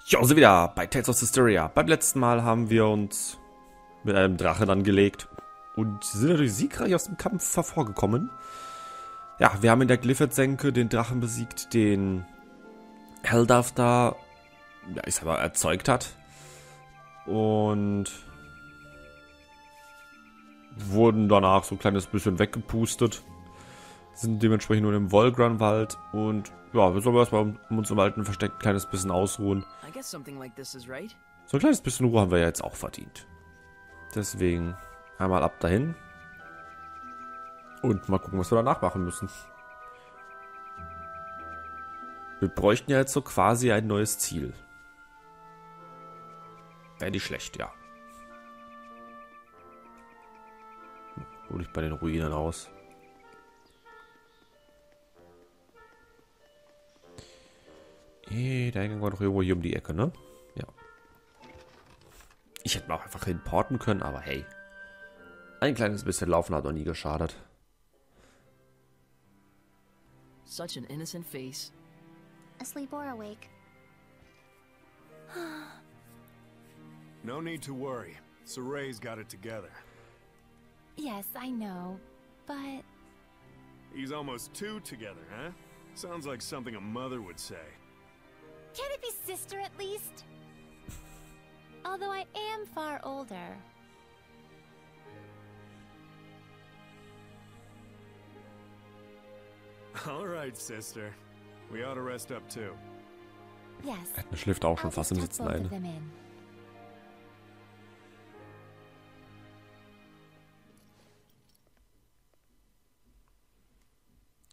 Ja, sind wieder bei Tales of Zestiria. Beim letzten Mal haben wir uns mit einem Drachen angelegt und sind dadurch siegreich aus dem Kampf hervorgekommen. Ja, wir haben in der Glyphid-Senke den Drachen besiegt, den Helldaf da, ja, ich sag mal, erzeugt hat. Und wurden danach so ein kleines bisschen weggepustet. Sind dementsprechend nur im Volgran-Wald und ja, wir sollen erstmal um uns im alten Versteck ein kleines bisschen ausruhen. So ein kleines bisschen Ruhe haben wir ja jetzt auch verdient. Deswegen einmal ab dahin. Und mal gucken, was wir danach machen müssen. Wir bräuchten ja jetzt so quasi ein neues Ziel. Wäre nicht schlecht, ja. Hol ich bei den Ruinen aus. Der Eingang war doch irgendwo hier um die Ecke, ne? Ja. Ich hätte mir auch einfach hinporten können, aber hey. Ein kleines bisschen laufen hat noch nie geschadet. Such an innocent face. Asleep or awake? No need to worry. Saray's got it together. Yes, I know, but... He's almost two together, huh? Sounds like something a mother would say. Can it be sister at least? Although I am far older. All right, sister. We ought to rest up too. Yes. Er schläft auch schon fast im Sitzen ein.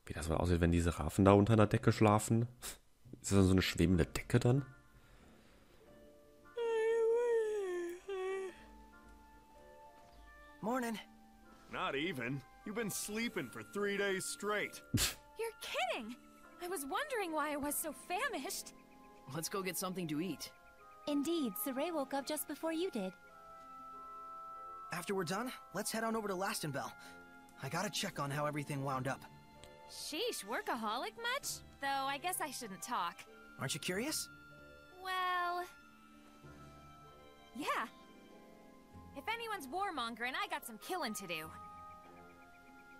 Wie das wohl aussieht, wenn diese Rafen da unter einer Decke schlafen. Ist das dann so eine schwebende Decke dann? Morning. Not even. You've been sleeping for 3 days straight. You're kidding! I was wondering why I was so famished. Let's go get something to eat. Indeed, Saray woke up just before you did. After we're done, let's head on over to Lastenbell. I gotta check on how everything wound up. Sheesh, workaholic much? Though I guess I shouldn't talk. Aren't you curious? Well... yeah. If anyone's warmongering, I got some killing to do.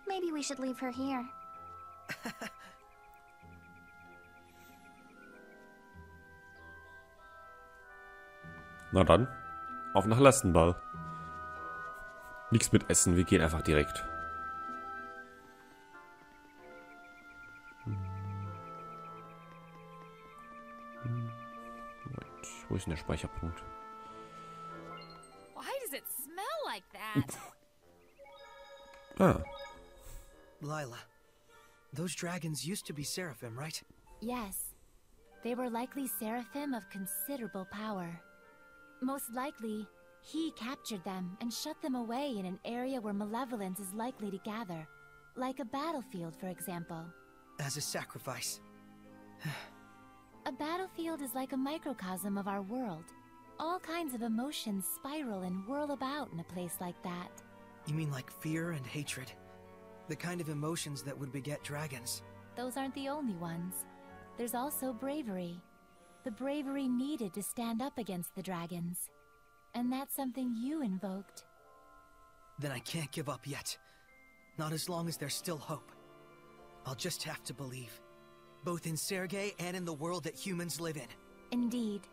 Maybe we should leave her here. Na dann, auf nach Lastenball. Nichts mit Essen, wir gehen einfach direkt. Wo ist denn der Speicherpunkt? Why does it smell like that? Ah. Lila, those dragons used to be seraphim, right? Yes. They were likely seraphim of considerable power. Most likely, he captured them and shut them away in an area where malevolence is likely to gather. Like a battlefield, for example. As a sacrifice. A battlefield is like a microcosm of our world. All kinds of emotions spiral and whirl about in a place like that. You mean like fear and hatred? The kind of emotions that would beget dragons? Those aren't the only ones. There's also bravery. The bravery needed to stand up against the dragons. And that's something you invoked. Then I can't give up yet. Not as long as there's still hope. I'll just have to believe. Both in Sergei and in the world that humans live in. Indeed.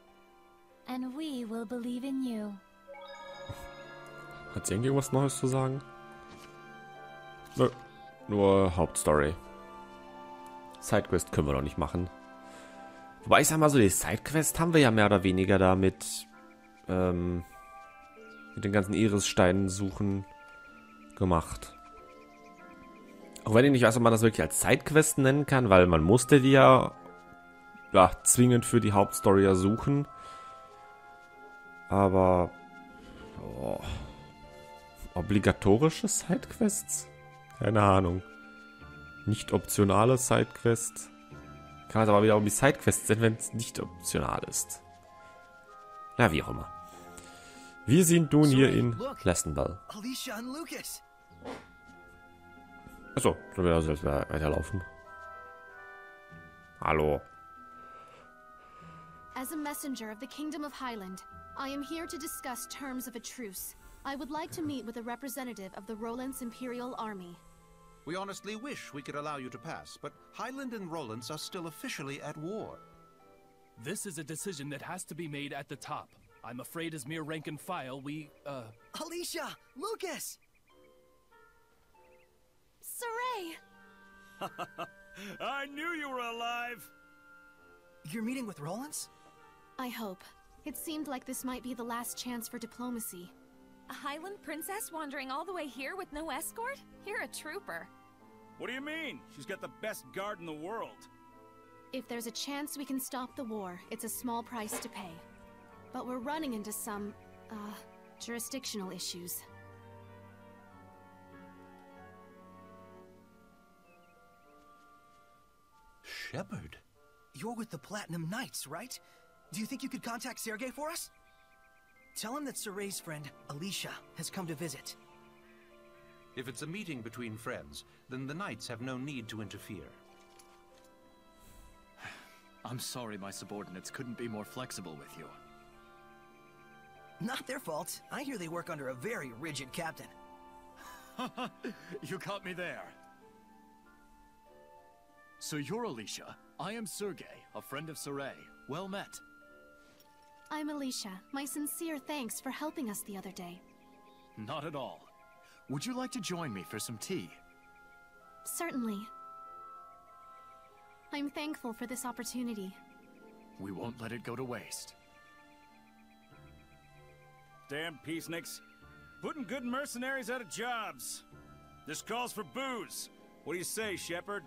And we will believe in you. Hat sie irgendwas Neues zu sagen? Nö, nur Hauptstory. Sidequest können wir noch nicht machen. Wobei ich sag mal so, die Sidequest haben wir ja mehr oder weniger da mit den ganzen Irissteinen suchen gemacht. Auch wenn ich nicht weiß, ob man das wirklich als Sidequest nennen kann, weil man musste die ja zwingend für die Hauptstory ja suchen. Aber obligatorische Sidequests? Keine Ahnung. Nicht optionale Sidequests. Kann es aber wieder um die Sidequests sein, wenn es nicht optional ist. Na, wie auch immer. Wir sind nun hier in Lastenball. Alicia und Lucas. Achso, sollen wir da selbst weiterlaufen? Hallo. As a messenger of the Kingdom of Highland, I am here to discuss terms of a truce. I would like to meet with a representative of the Roland's Imperial Army. We honestly wish we could allow you to pass, but Highland and Roland's are still officially at war. This is a decision that has to be made at the top. I'm afraid as mere rank and file, Alicia! Lucas! Saray! I knew you were alive! You're meeting with Roland's? I hope. It seemed like this might be the last chance for diplomacy. A Highland princess wandering all the way here with no escort? You're a trooper. What do you mean? She's got the best guard in the world. If there's a chance we can stop the war, it's a small price to pay. But we're running into some, jurisdictional issues. Shepard? You're with the Platinum Knights, right? Do you think you could contact Sergei for us? Tell him that Saray's friend, Alicia, has come to visit. If it's a meeting between friends, then the Knights have no need to interfere. I'm sorry my subordinates couldn't be more flexible with you. Not their fault. I hear they work under a very rigid captain. You caught me there. So you're Alicia. I am Sergei, a friend of Saray. Well met. I'm Alicia. My sincere thanks for helping us the other day. Not at all. Would you like to join me for some tea? Certainly. I'm thankful for this opportunity. We won't let it go to waste. Damn peaceniks. Putting good mercenaries out of jobs. This calls for booze. What do you say, Shepard?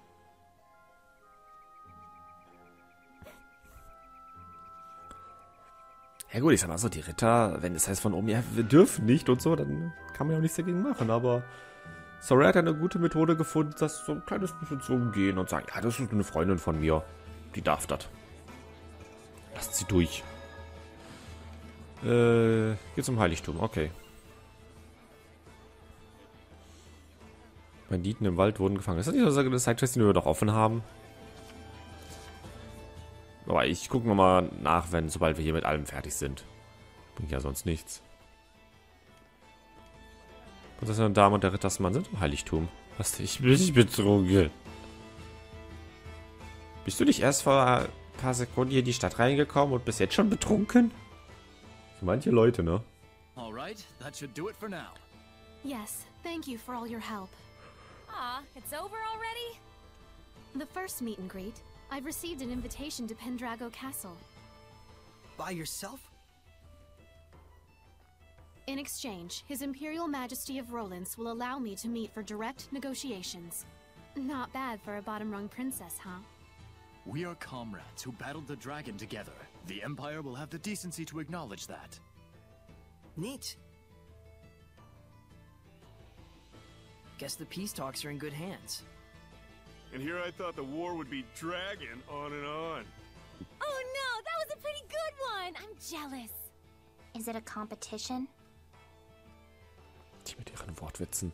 Ja gut, ich sag mal so, die Ritter, wenn es heißt von oben, ja, wir dürfen nicht und so, dann kann man ja auch nichts dagegen machen, aber Saray hat eine gute Methode gefunden, das so ein kleines bisschen zu umgehen und sagen, ja, das ist eine Freundin von mir, die darf das. Lasst sie durch. Geht zum Heiligtum, okay. Banditen im Wald wurden gefangen. Ist das nicht so eine Sidequest, die wir doch offen haben? Aber ich gucke nochmal nach, sobald wir hier mit allem fertig sind. Bringt ja sonst nichts. Prinzessin und Dame und der Rittersmann sind im Heiligtum. Was? Ich bin nicht betrunken. Bist du nicht erst vor ein paar Sekunden hier in die Stadt reingekommen und bist jetzt schon betrunken? So manche Leute, ne? Alright, that should do it for now. Yes, thank you for all your help. Aw, it's over already? The first meet and greet, I've received an invitation to Pendrago Castle. By yourself? In exchange, His Imperial Majesty of Roland's will allow me to meet for direct negotiations. Not bad for a bottom-rung princess, huh? We are comrades who battled the dragon together. The Empire will have the decency to acknowledge that. Neat. Guess the peace talks are in good hands. And here I thought the war would be dragging on and on. Oh no, that was a pretty good one! I'm jealous. Is it a competition? Die mit ihren Wortwitzen.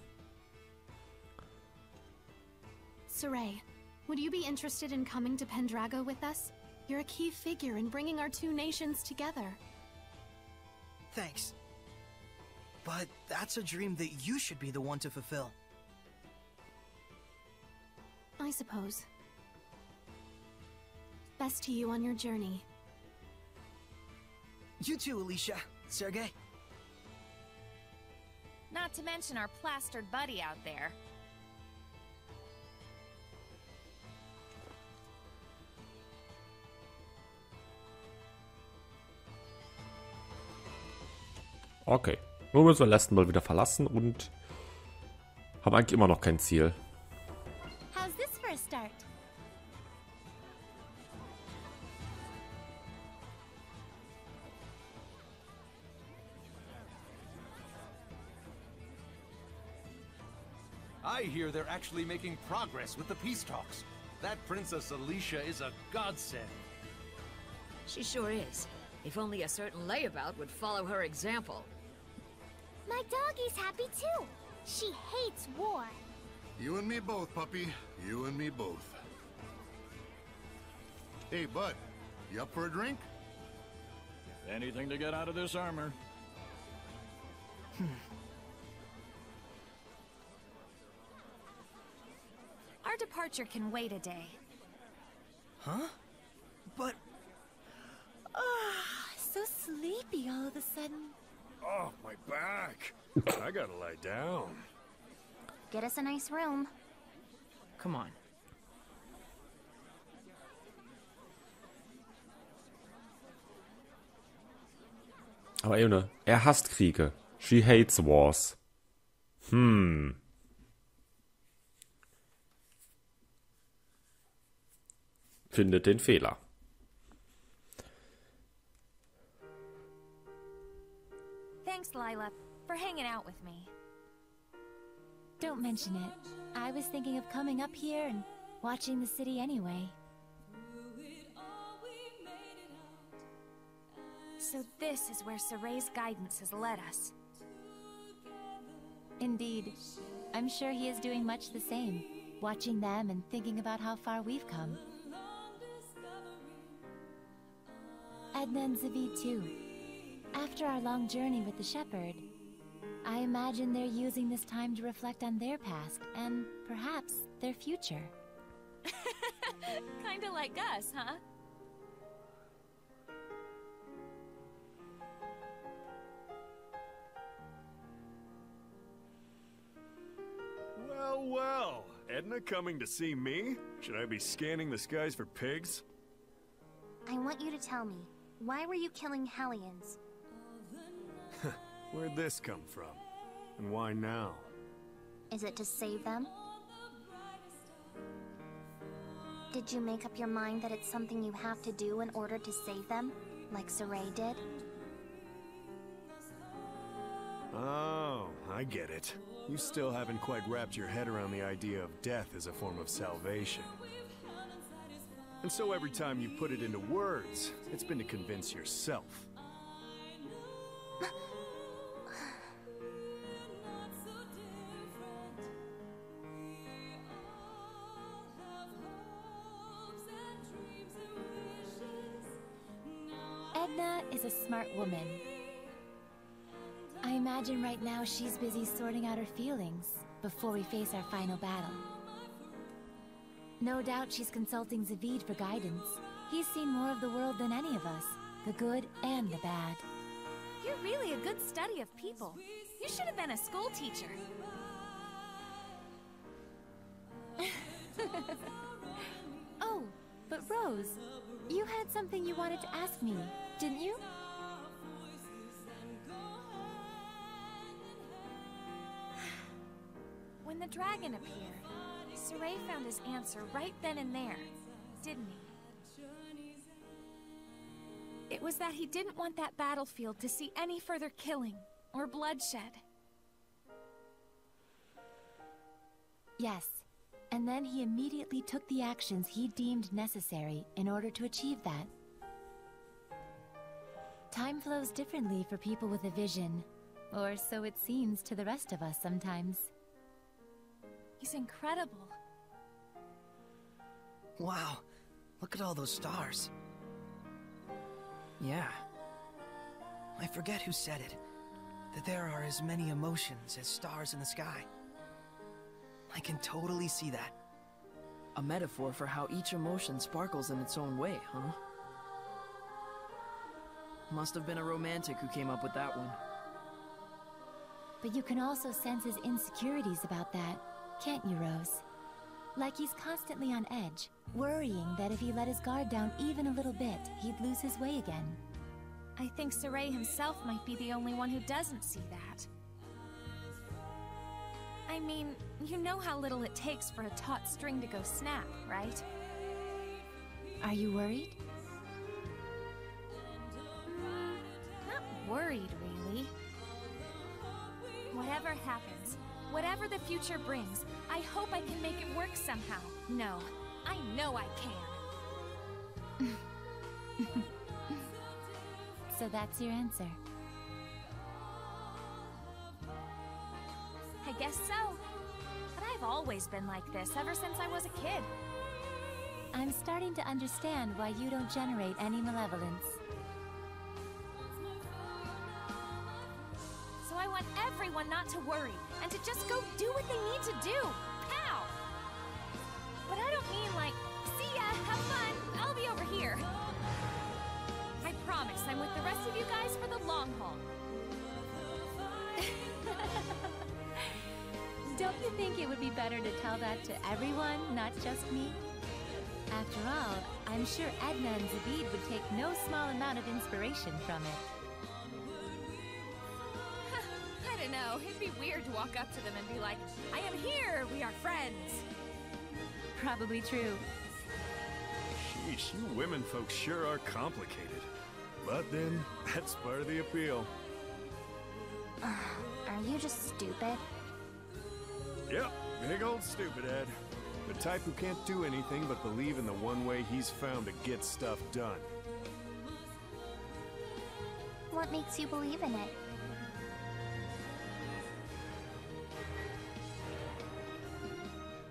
Saray, would you be interested in coming to Pendrago with us? You're a key figure in bringing our two nations together. Thanks. But that's a dream that you should be the one to fulfill. I suppose. Best to you on your journey. You too, Alicia. Sergei? Not to mention our plastered buddy out there. Okay. Nur müssen wir Erstmal wieder verlassen und haben eigentlich immer noch kein Ziel. How's this for a start? I hear they're actually making progress with the peace talks. That Princess Alicia is a godsend. She sure is. If only a certain layabout would follow her example. My doggie's happy too. She hates war. You and me both, puppy. You and me both. Hey, bud. You up for a drink? Anything to get out of this armor. Our departure can wait a day. Huh? But... So sleepy all of a sudden. Oh, my back. I gotta lie down. Get us a nice room. Come on. Aber Junge, er hasst Kriege. She hates wars. Findet den Fehler. Thanks, Lila, for hanging out with me. Don't mention it. I was thinking of coming up here and watching the city anyway. So this is where Soray's guidance has led us. Indeed. I'm sure he is doing much the same, watching them and thinking about how far we've come. Edna and Zavid too. After our long journey with the shepherd, I imagine they're using this time to reflect on their past and perhaps their future. Kinda like us, huh? Well, well. Edna coming to see me? Should I be scanning the skies for pigs? I want you to tell me, why were you killing Hellions? Where'd this come from? And why now? Is it to save them? Did you make up your mind that it's something you have to do in order to save them, like Soray did? Oh, I get it. You still haven't quite wrapped your head around the idea of death as a form of salvation. And so every time you put it into words, it's been to convince yourself. Edna is a smart woman. I imagine right now she's busy sorting out her feelings before we face our final battle. No doubt she's consulting Zavid for guidance. He's seen more of the world than any of us, the good and the bad. You're really a good study of people. You should have been a school teacher. Oh, but Rose, you had something you wanted to ask me, didn't you? When the dragon appeared, Soray found his answer right then and there, didn't he? It was that he didn't want that battlefield to see any further killing or bloodshed. Yes, and then he immediately took the actions he deemed necessary in order to achieve that. Time flows differently for people with a vision, or so it seems to the rest of us sometimes. He's incredible. Wow, look at all those stars. Yeah. I forget who said it, that there are as many emotions as stars in the sky. I can totally see that. A metaphor for how each emotion sparkles in its own way, huh? Must have been a romantic who came up with that one. But you can also sense his insecurities about that, can't you, Rose? Like he's constantly on edge, worrying that if he let his guard down even a little bit, he'd lose his way again. I think Soray himself might be the only one who doesn't see that. I mean, you know how little it takes for a taut string to go snap, right? Are you worried? Not worried, really. Whatever happens, whatever the future brings, I hope I can make it work somehow. No, I know I can. So that's your answer. I guess so. But I've always been like this ever since I was a kid. I'm starting to understand why you don't generate any malevolence. want everyone not to worry, and to just go do what they need to do. Pow! But I don't mean like, see ya, have fun, I'll be over here. I promise I'm with the rest of you guys for the long haul. Don't you think it would be better to tell that to everyone, not just me? After all, I'm sure Edna and Zavid would take no small amount of inspiration from it. I don't know, it'd be weird to walk up to them and be like, I am here, we are friends. Probably true. Sheesh, you women folks sure are complicated. But then, that's part of the appeal. Are you just stupid? Yep, big old stupid Ed. The type who can't do anything but believe in the one way he's found to get stuff done. What makes you believe in it?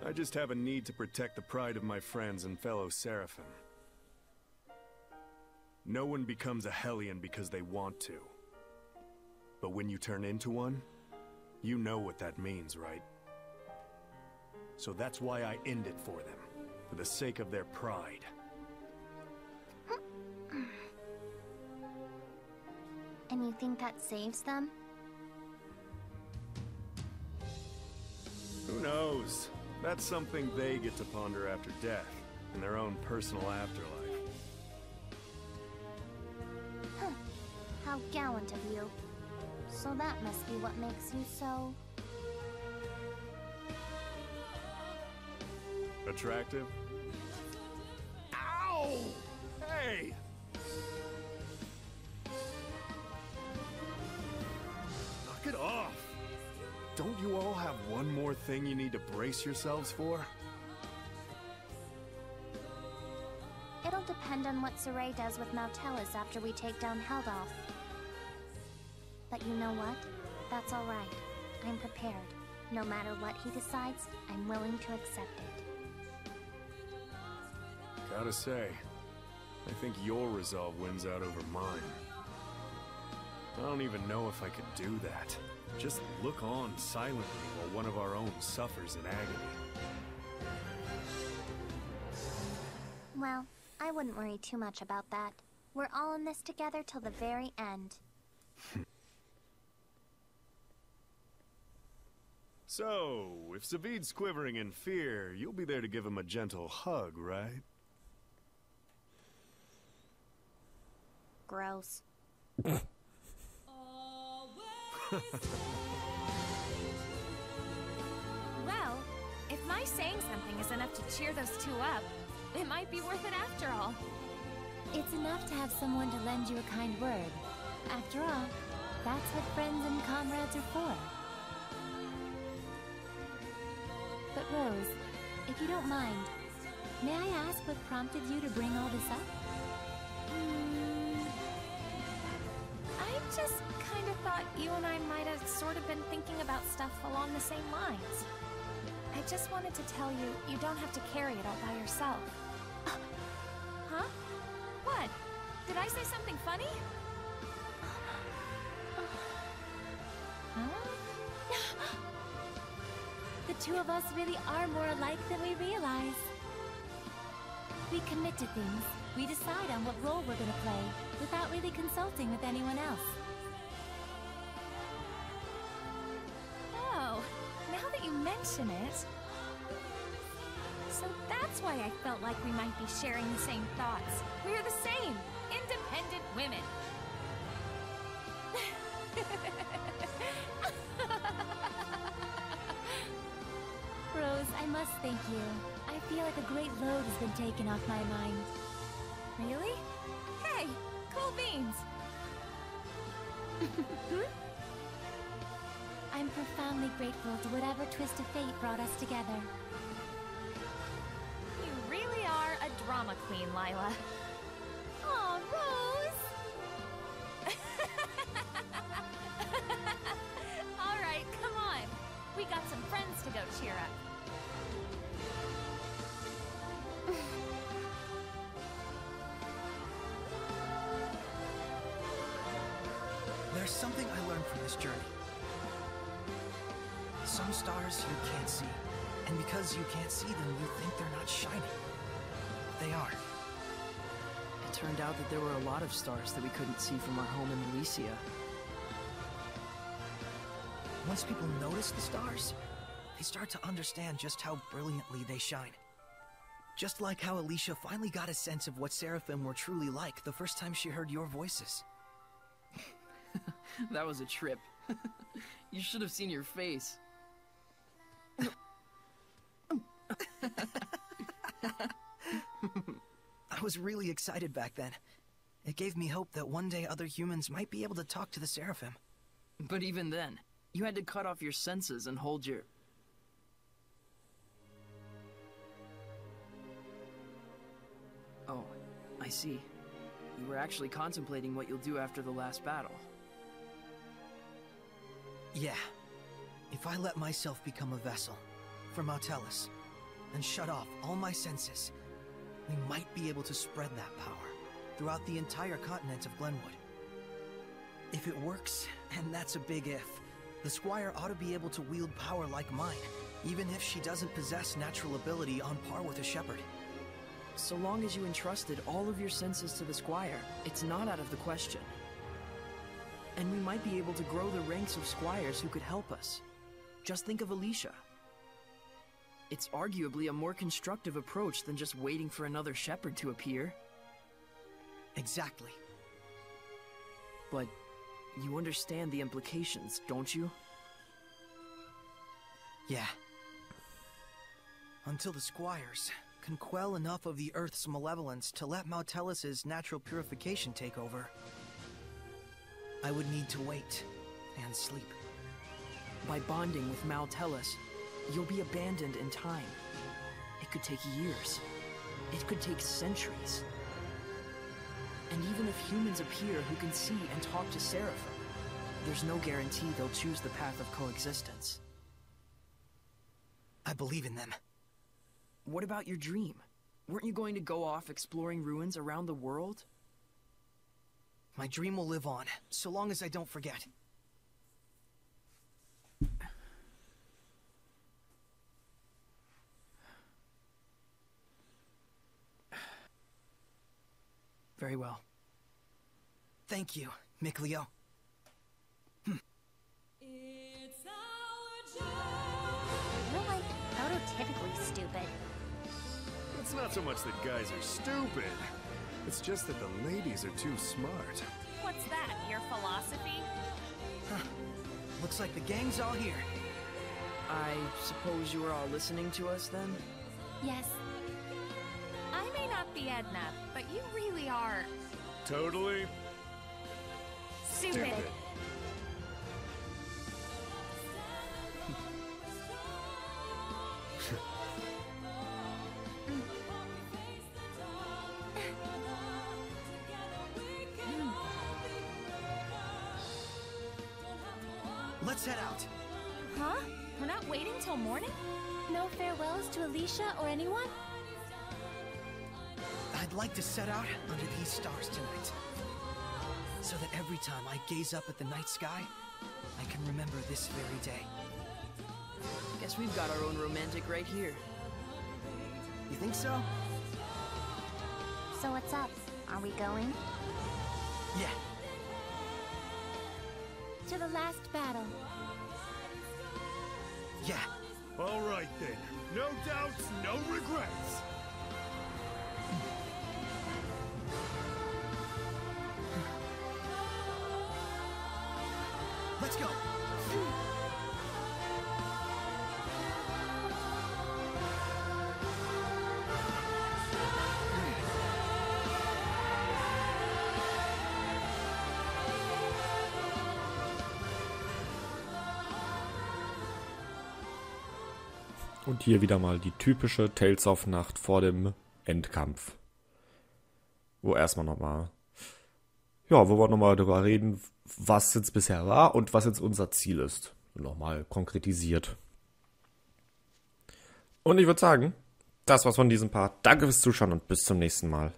I just have a need to protect the pride of my friends and fellow Seraphim. No one becomes a Hellion because they want to. But when you turn into one, you know what that means, right? So that's why I end it for them, for the sake of their pride. And you think that saves them? Who knows? That's something they get to ponder after death, in their own personal afterlife. Huh. How gallant of you. So that must be what makes you so... attractive? Ow! Hey! Knock it off! Don't you all have one more thing you need to brace yourselves for? It'll depend on what Saray does with Moutelis after we take down Heldolf. But you know what? That's alright. I'm prepared. No matter what he decides, I'm willing to accept it. Gotta say, I think your resolve wins out over mine. I don't even know if I could do that. Just look on silently while one of our own suffers in agony. Well, I wouldn't worry too much about that. We're all in this together till the very end. So, if Zavid's quivering in fear, you'll be there to give him a gentle hug, right? Gross. Well, if my saying something is enough to cheer those two up, it might be worth it after all. It's enough to have someone to lend you a kind word. After all, that's what friends and comrades are for. But Rose, if you don't mind, may I ask what prompted you to bring all this up? I just kind of thought you and I might have sort of been thinking about stuff along the same lines. I just wanted to tell you, you don't have to carry it all by yourself. Huh? What? Did I say something funny? The two of us really are more alike than we realize. We commit to things. We decide on what role we're gonna play, without really consulting with anyone else. Oh, now that you mention it... So that's why I felt like we might be sharing the same thoughts. We're the same! Independent women! Rose, I must thank you. I feel like a great load has been taken off my mind. Really? Hey, cool beans! I'm profoundly grateful to whatever twist of fate brought us together. You really are a drama queen, Lila. Aw, Rose! Alright, come on. We got some friends to go cheer up. There's something I learned from this journey. Some stars you can't see. And because you can't see them, you think they're not shining. They are. It turned out that there were a lot of stars that we couldn't see from our home in Elysia. Once people notice the stars, they start to understand just how brilliantly they shine. Just like how Alicia finally got a sense of what Seraphim were truly like the first time she heard your voices. That was a trip. You should have seen your face. I was really excited back then. It gave me hope that one day other humans might be able to talk to the Seraphim. But even then, you had to cut off your senses and hold your... Oh, I see. You were actually contemplating what you'll do after the last battle. Yeah. If I let myself become a vessel for Nautilus and shut off all my senses, we might be able to spread that power throughout the entire continent of Glenwood. If it works, and that's a big if, the Squire ought to be able to wield power like mine, even if she doesn't possess natural ability on par with a shepherd. So long as you entrusted all of your senses to the Squire, it's not out of the question. And we might be able to grow the ranks of squires who could help us. Just think of Alicia. It's arguably a more constructive approach than just waiting for another shepherd to appear. Exactly. But you understand the implications, don't you? Yeah. Until the squires can quell enough of the Earth's malevolence to let Nautilus' natural purification take over, I would need to wait and sleep. By bonding with Nautilus, you'll be abandoned in time. It could take years. It could take centuries. And even if humans appear who can see and talk to Seraphim, there's no guarantee they'll choose the path of coexistence. I believe in them. What about your dream? Weren't you going to go off exploring ruins around the world? My dream will live on, so long as I don't forget. Very well. Thank you, Mikleo. You're like prototypically stupid. It's not so much that guys are stupid. It's just that the ladies are too smart. What's that, your philosophy? Huh. Looks like the gang's all here. I suppose you were all listening to us then? Yes. I may not be Edna, but you really are... Totally... stupid. Let's head out. Huh? We're not waiting till morning? No farewells to Alicia or anyone? I'd like to set out under these stars tonight, so that every time I gaze up at the night sky, I can remember this very day. Guess we've got our own romantic right here. You think so? So what's up? Are we going? Yeah. To the last battle. Yeah. All right then. No doubts, no regrets. Let's go. Und hier wieder mal die typische Tales of Nacht vor dem Endkampf. Wo erstmal nochmal, ja, wo wir nochmal darüber reden, was jetzt bisher war und was jetzt unser Ziel ist. Nochmal konkretisiert. Und ich würde sagen, das war's von diesem Part. Danke fürs Zuschauen und bis zum nächsten Mal.